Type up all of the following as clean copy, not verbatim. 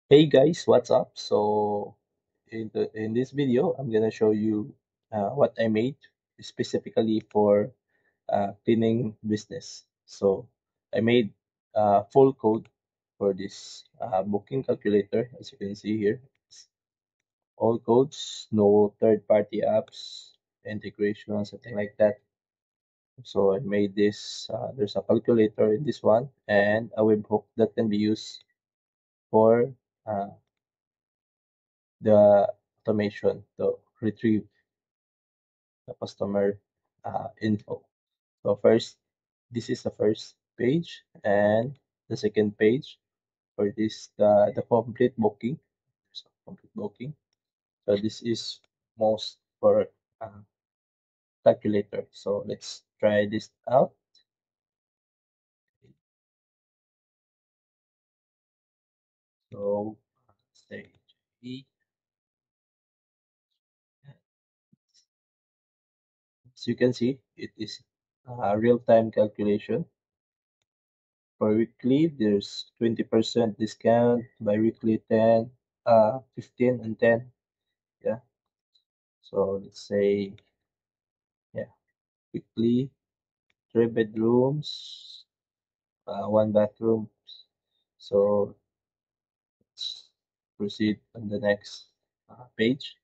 Hey guys, what's up? So in this video, I'm gonna show you what I made specifically for cleaning business. So I made full code for this booking calculator, as you can see here. It's all codes, no third-party apps, integration, something like that. So I made this. There's a calculator in this one and a webhook that can be used for uh, the automation to retrieve the customer info. So first, this is the first page, and the second page for this the complete booking. So complete booking. So this is most for uh, calculator. So let's try this out. So say E. As you can see, it is a real-time calculation. For weekly, there's 20% discount. Bi-weekly, 10, 15 and 10. Yeah. So let's say, yeah, weekly, 3 bedrooms, one bathroom. So let's proceed on the next page.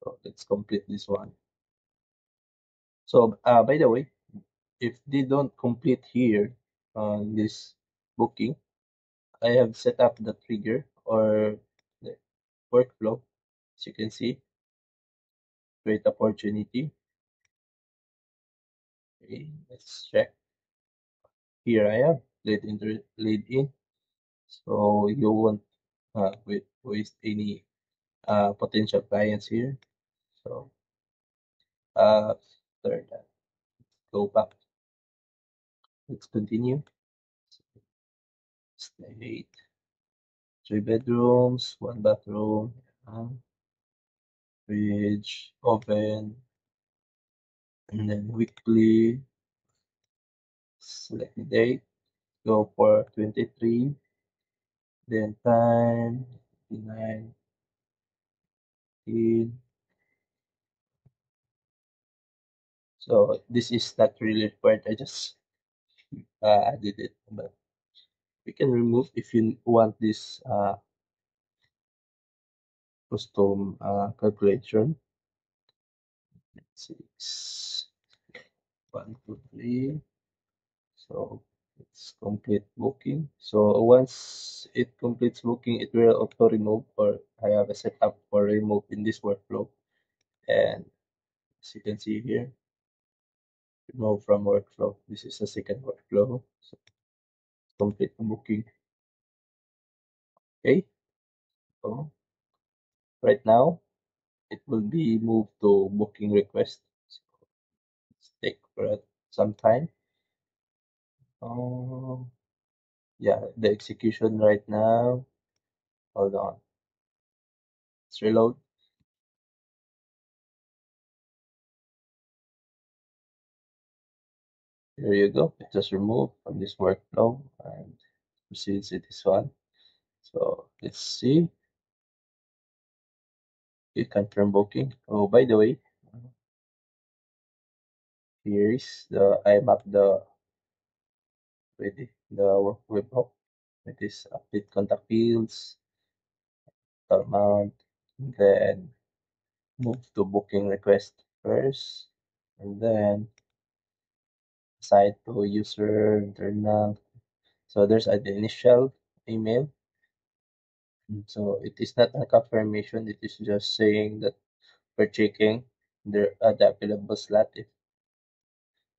So let's complete this one. So by the way, if they don't complete here on this booking, I have set up the trigger or the workflow. As you can see, great opportunity. Okay, let's check. Here I have lead in, so you won't waste any potential clients here. So after that, go back. Let's continue. State 3 bedrooms, one bathroom, fridge, oven, and then weekly. Select the date. Go for 23. Then time 9. So this is not really required. I just added it, but we can remove if you want this custom calculation. Six, 1, 2, 3. So it's complete booking. So once it completes booking, it will auto remove, or I have a setup for remove in this workflow. And as you can see here, remove from workflow. This is the second workflow. So complete booking. Okay. So right now it will be moved to booking request. So let's take for some time. Oh, yeah, the execution right now. Hold on. Let's reload. Here you go. It just removed from this workflow and proceeds to this one. So let's see. You confirm booking. Oh, by the way, here's the I mapped the with the webhook. It is update contact fields, amount, then move to booking request first, and then site to user internal. So there's an initial email. So it is not a confirmation. It is just saying that we're checking the available slot if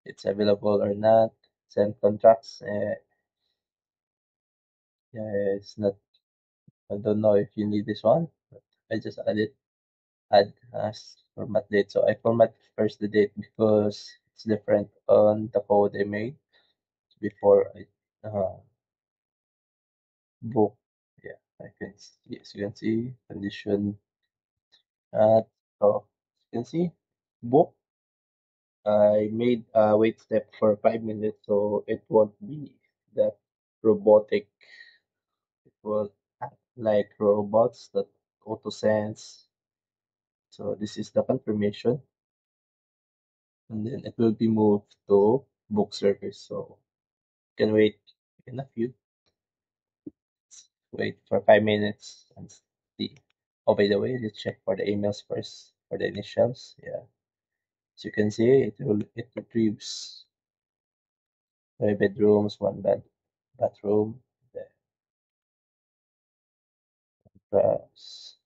it's available or not. Send contracts. Yeah, it's not. I don't know if you need this one, but I just add as format date. So I format first the date because it's different on the code I made before I book. Yeah, I can see, as you can see, condition so you can see book. I made a wait step for 5 minutes so it won't be that robotic. It will. like robots that auto sense. So this is the confirmation, and then it will be moved to book service. So you can wait in a few, wait for 5 minutes and see. Oh, by the way, let's check for the emails first for the initials. Yeah, as you can see, it retrieves 3 bedrooms, one bathroom, the entrance.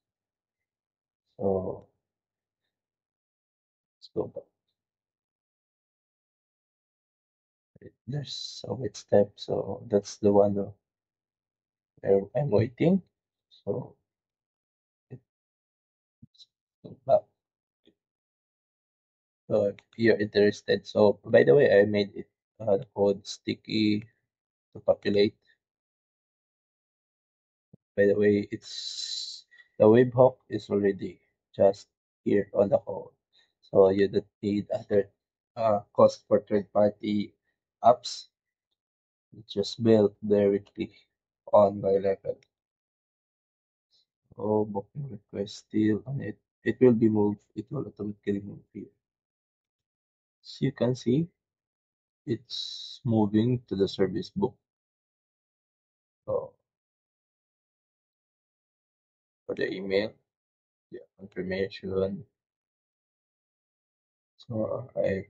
So let's go back. There's a wait step, so that's the one where I'm waiting. So let's go back. So if you're interested, so by the way, I made it the code sticky to populate. By the way, it's the webhook is already just here on the code, so you don't need other cost for third-party apps. It's just built directly on by level. Oh, booking request still on it. It will be moved. It will automatically move here. So you can see it's moving to the service book. So for the email, the confirmation. So I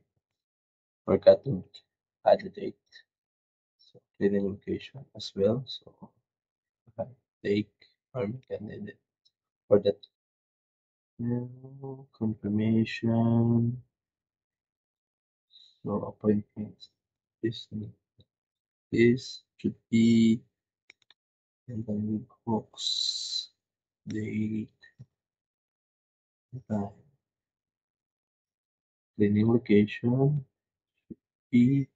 forgot to add the date. So cleaning location as well. So I take or we can edit for that. Confirmation. So appointments. This should be in the box. Date, time, cleaning location, be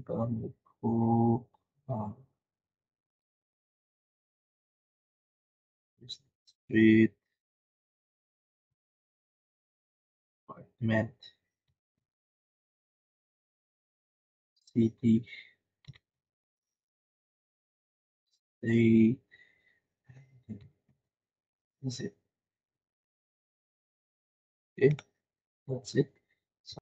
on the book, uh, street, apartment, city, state. That's it. Okay, that's it.